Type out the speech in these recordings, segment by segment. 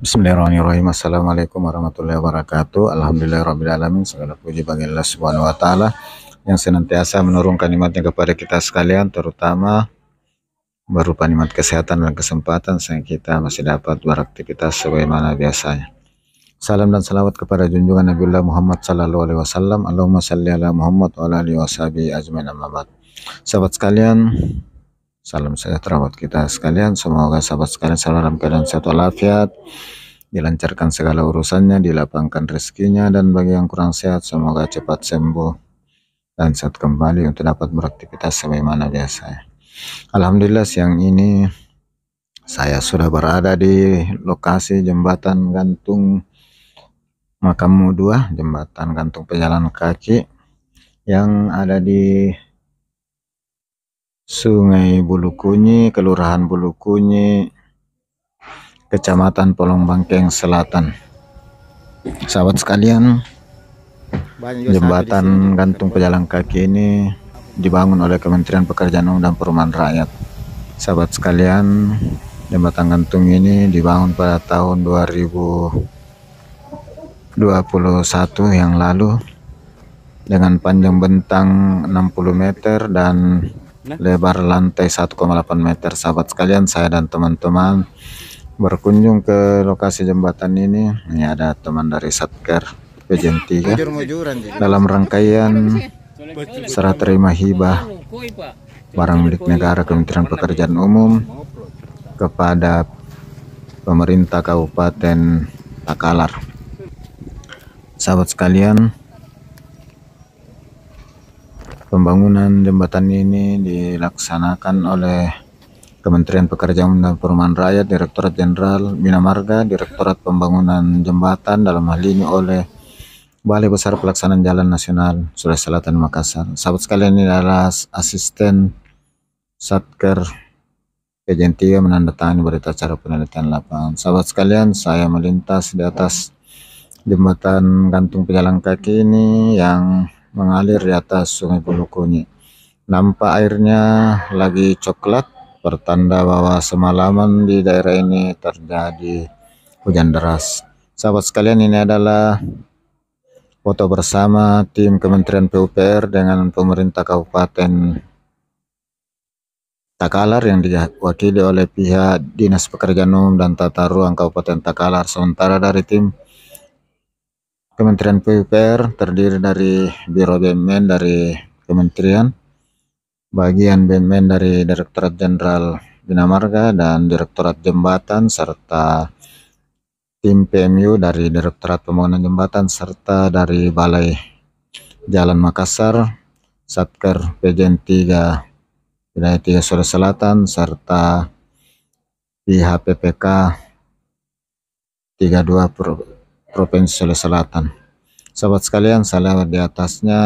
Bismillahirrahmanirrahim. Assalamualaikum warahmatullahi wabarakatuh. Alhamdulillahirrahmanirrahim. Segala puji bagi Allah Subhanahu wa Ta'ala yang senantiasa menurunkan nikmatnya kepada kita sekalian, terutama berupa nikmat kesehatan dan kesempatan sehingga kita masih dapat beraktivitas sebagaimana biasanya. Salam dan salawat kepada junjungan Nabiullah Muhammad sallallahu alaihi wasallam. Allahumma salli ala Muhammad wa ala alihi washabihi ajmain, amma ba'd. Sahabat sekalian, salam sejahtera buat kita sekalian. Semoga sahabat sekalian selalu dalam keadaan sehat walafiat, dilancarkan segala urusannya, dilapangkan rezekinya, dan bagi yang kurang sehat semoga cepat sembuh dan sehat kembali untuk dapat beraktivitas sebagaimana biasanya. Alhamdulillah, siang ini saya sudah berada di lokasi jembatan gantung Makamu 2, jembatan gantung pejalan kaki yang ada di Sungai Bulukunyi, Kelurahan Bulukunyi, Kecamatan Polong Bangkeng Selatan. Sahabat sekalian, jembatan gantung pejalan kaki ini dibangun oleh Kementerian Pekerjaan Umum dan Perumahan Rakyat. Sahabat sekalian, jembatan gantung ini dibangun pada tahun 2021 yang lalu dengan panjang bentang 60 meter dan lebar lantai 1,8 meter. Sahabat sekalian, saya dan teman-teman berkunjung ke lokasi jembatan ini. Ini ada teman dari Satker PJN 3 dalam rangkaian serah terima hibah barang milik negara Kementerian Pekerjaan Umum kepada pemerintah Kabupaten Takalar. Sahabat sekalian, pembangunan jembatan ini dilaksanakan oleh Kementerian Pekerjaan Umum dan Perumahan Rakyat, Direktorat Jenderal Bina Marga, Direktorat Pembangunan Jembatan, dalam hal ini oleh Balai Besar Pelaksanaan Jalan Nasional Sulawesi Selatan Makassar. Sahabat sekalian, ini adalah asisten Satker PJN 3 menandatangani berita acara penelitian lapangan. Sahabat sekalian, saya melintas di atas jembatan gantung pejalan kaki ini yang mengalir di atas Sungai Bulukunyi. Nampak airnya lagi coklat, pertanda bahwa semalaman di daerah ini terjadi hujan deras. Sahabat sekalian, ini adalah foto bersama tim Kementerian PUPR dengan pemerintah Kabupaten Takalar yang diwakili oleh pihak Dinas Pekerjaan Umum dan Tata Ruang Kabupaten Takalar. Sementara dari tim Kementerian PUPR terdiri dari Biro BUMN dari Kementerian, bagian BUMN dari Direktorat Jenderal Bina Marga dan Direktorat Jembatan, serta tim PMU dari Direktorat Pembangunan Jembatan, serta dari Balai Jalan Makassar, Satker PJN 3 Wilayah 3 Sulawesi Selatan, serta pihak PPK 32 Provinsi Sulawesi Selatan. Sahabat sekalian, saya lewat di atasnya.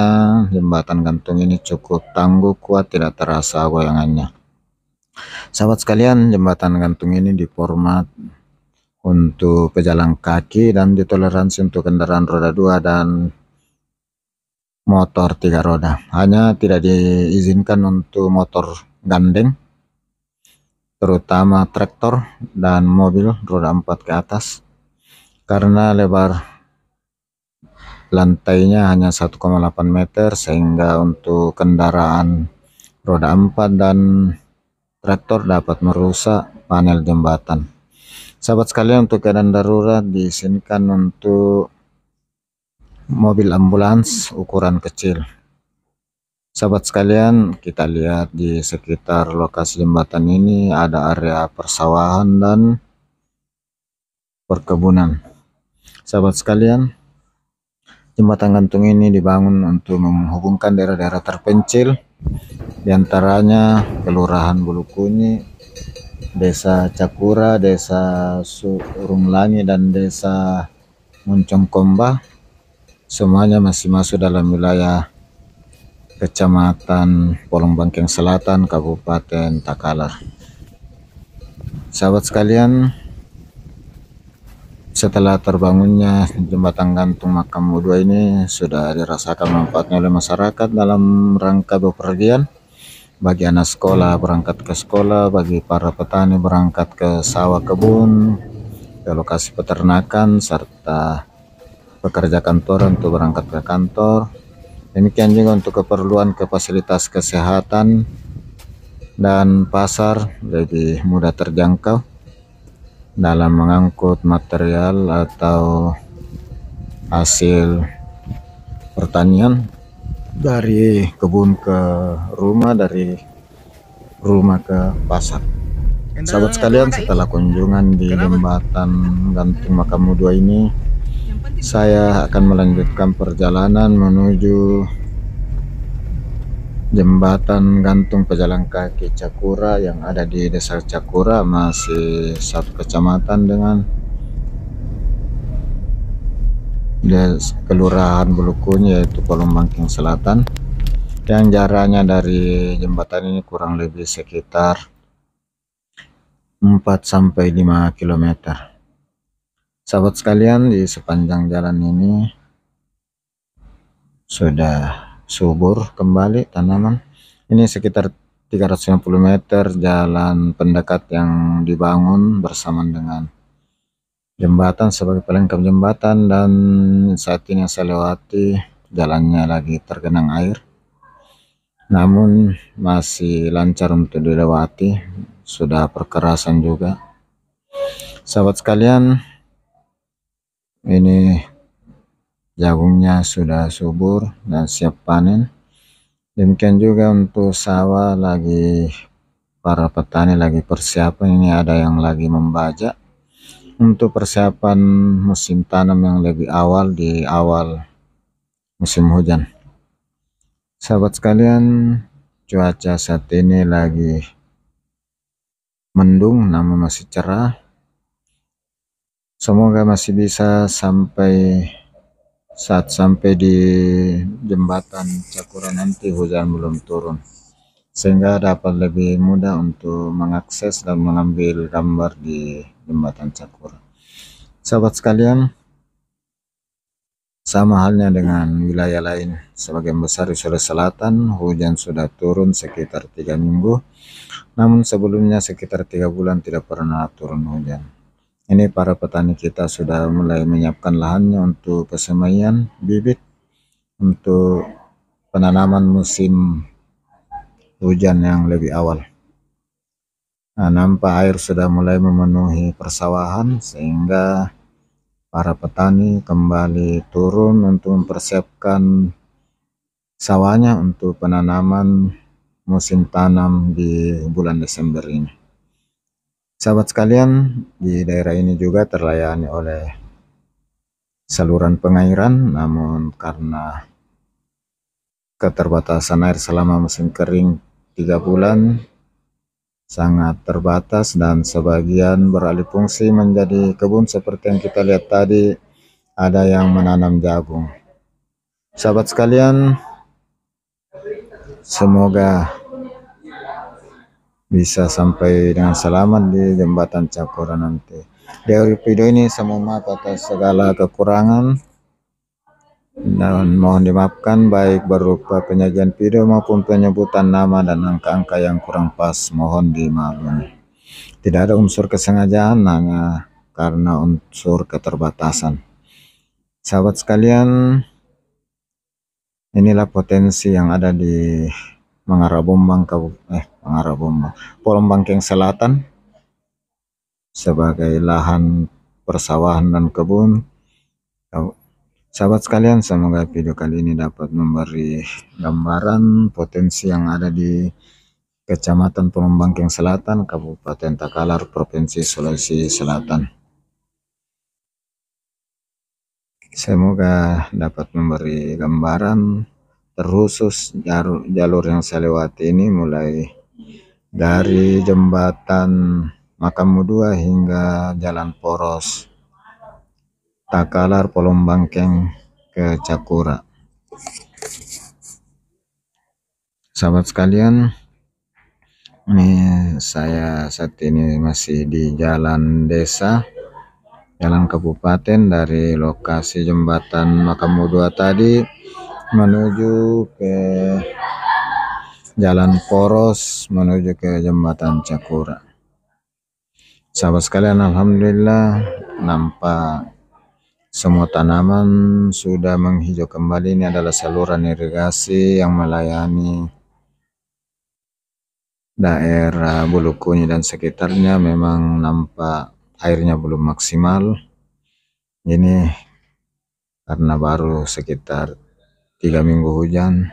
Jembatan gantung ini cukup tangguh, kuat, tidak terasa goyangannya. Sahabat sekalian, jembatan gantung ini diformat untuk pejalan kaki dan ditoleransi untuk kendaraan roda 2 dan motor 3 roda. Hanya tidak diizinkan untuk motor gandeng, terutama traktor dan mobil roda 4 ke atas, karena lebar lantainya hanya 1,8 meter, sehingga untuk kendaraan roda 4 dan traktor dapat merusak panel jembatan. Sahabat sekalian, untuk keadaan darurat diizinkan untuk mobil ambulans ukuran kecil. Sahabat sekalian, kita lihat di sekitar lokasi jembatan ini ada area persawahan dan perkebunan. Sahabat sekalian, jembatan gantung ini dibangun untuk menghubungkan daerah-daerah terpencil, diantaranya Kelurahan Bulukunyi, Desa Cakura, Desa Surunglangi, dan Desa Muncongkomba. Semuanya masih masuk dalam wilayah Kecamatan Polong Bangkeng Selatan, Kabupaten Takalar. Sahabat sekalian, setelah terbangunnya jembatan gantung Makamu 2 ini sudah dirasakan manfaatnya oleh masyarakat dalam rangka bepergian, bagi anak sekolah berangkat ke sekolah, bagi para petani berangkat ke sawah kebun, ke lokasi peternakan serta pekerja kantor untuk berangkat ke kantor. Demikian juga untuk keperluan ke fasilitas kesehatan dan pasar lebih mudah terjangkau dalam mengangkut material atau hasil pertanian dari kebun ke rumah, dari rumah ke pasar. Sahabat sekalian, setelah kunjungan di jembatan gantung Makamu 2 ini, saya akan melanjutkan perjalanan menuju jembatan gantung pejalan kaki Cakura yang ada di desa Cakura, masih satu kecamatan dengan kelurahan Bulukunyi, yaitu Polombangking Selatan, yang jaraknya dari jembatan ini kurang lebih sekitar 4-5 km. Sahabat sekalian, di sepanjang jalan ini sudah subur kembali tanaman. Ini sekitar 350 meter jalan pendekat yang dibangun bersamaan dengan jembatan sebagai pelengkap jembatan, dan saat ini saya lewati jalannya lagi tergenang air, namun masih lancar untuk dilewati, sudah perkerasan juga. Sahabat sekalian, ini jagungnya sudah subur dan siap panen. Demikian juga untuk sawah, para petani lagi persiapan. Ini ada yang lagi membajak untuk persiapan musim tanam yang lebih awal, di awal musim hujan. Sahabat sekalian, cuaca saat ini lagi mendung namun masih cerah. Semoga masih bisa sampai di jembatan Cakura nanti hujan belum turun, sehingga dapat lebih mudah untuk mengakses dan mengambil gambar di jembatan Cakura. Sahabat sekalian, sama halnya dengan wilayah lain sebagian besar di Sulawesi Selatan, hujan sudah turun sekitar 3 minggu, namun sebelumnya sekitar 3 bulan tidak pernah turun hujan. Ini para petani kita sudah mulai menyiapkan lahannya untuk persemaian bibit untuk penanaman musim hujan yang lebih awal. Nah, nampak air sudah mulai memenuhi persawahan, sehingga para petani kembali turun untuk mempersiapkan sawahnya untuk penanaman musim tanam di bulan Desember ini. Sahabat sekalian, di daerah ini juga terlayani oleh saluran pengairan, namun karena keterbatasan air selama musim kering 3 bulan sangat terbatas, dan sebagian beralih fungsi menjadi kebun seperti yang kita lihat tadi, ada yang menanam jagung. Sahabat sekalian, semoga bisa sampai dengan selamat di jembatan Cakura nanti. Di akhir video ini saya mohon maaf atas segala kekurangan dan mohon dimaafkan baik berupa penyajian video maupun penyebutan nama dan angka-angka yang kurang pas, mohon dimaklumi. Tidak ada unsur kesengajaan, hanya karena unsur keterbatasan. Sahabat sekalian, inilah potensi yang ada di Polombangking Selatan sebagai lahan persawahan dan kebun. Sahabat sekalian, semoga video kali ini dapat memberi gambaran potensi yang ada di Kecamatan Polombangking Selatan, Kabupaten Takalar, Provinsi Sulawesi Selatan. Semoga dapat memberi gambaran terkhusus jalur yang saya lewati ini, mulai dari jembatan Makamu 2 hingga jalan poros Takalar Polombangking ke Cakura. Sahabat sekalian, ini saya saat ini masih di jalan desa, jalan kabupaten, dari lokasi jembatan Makamu 2 tadi menuju ke jalan poros menuju ke jembatan Cakura. Sahabat sekalian, alhamdulillah nampak semua tanaman sudah menghijau kembali. Ini adalah saluran irigasi yang melayani daerah Bulukunyi dan sekitarnya. Memang nampak airnya belum maksimal. Ini karena baru sekitar 3 minggu hujan,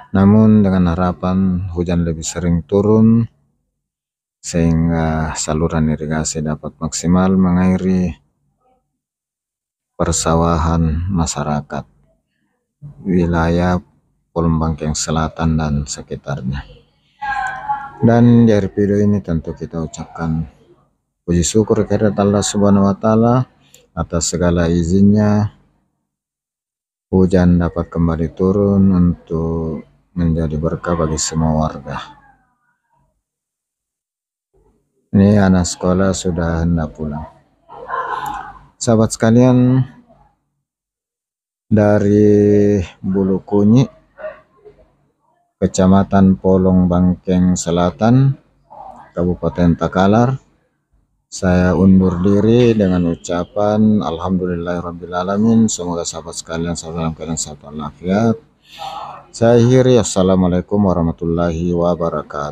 namun dengan harapan hujan lebih sering turun sehingga saluran irigasi dapat maksimal mengairi persawahan masyarakat wilayah Polong Bangkeng Selatan dan sekitarnya. Dan dari video ini tentu kita ucapkan puji syukur kehadirat Allah Subhanahu wa Ta'ala atas segala izinnya hujan dapat kembali turun untuk menjadi berkah bagi semua warga. Ini anak sekolah sudah hendak pulang. Sahabat sekalian, dari Bulukunyi, Kecamatan Polong Bangkeng Selatan, Kabupaten Takalar, saya undur diri dengan ucapan alhamdulillahirrabbilalamin. Semoga sahabat sekalian selalu dalam keadaan sehat walafiat. Saya akhiri, assalamualaikum warahmatullahi wabarakatuh.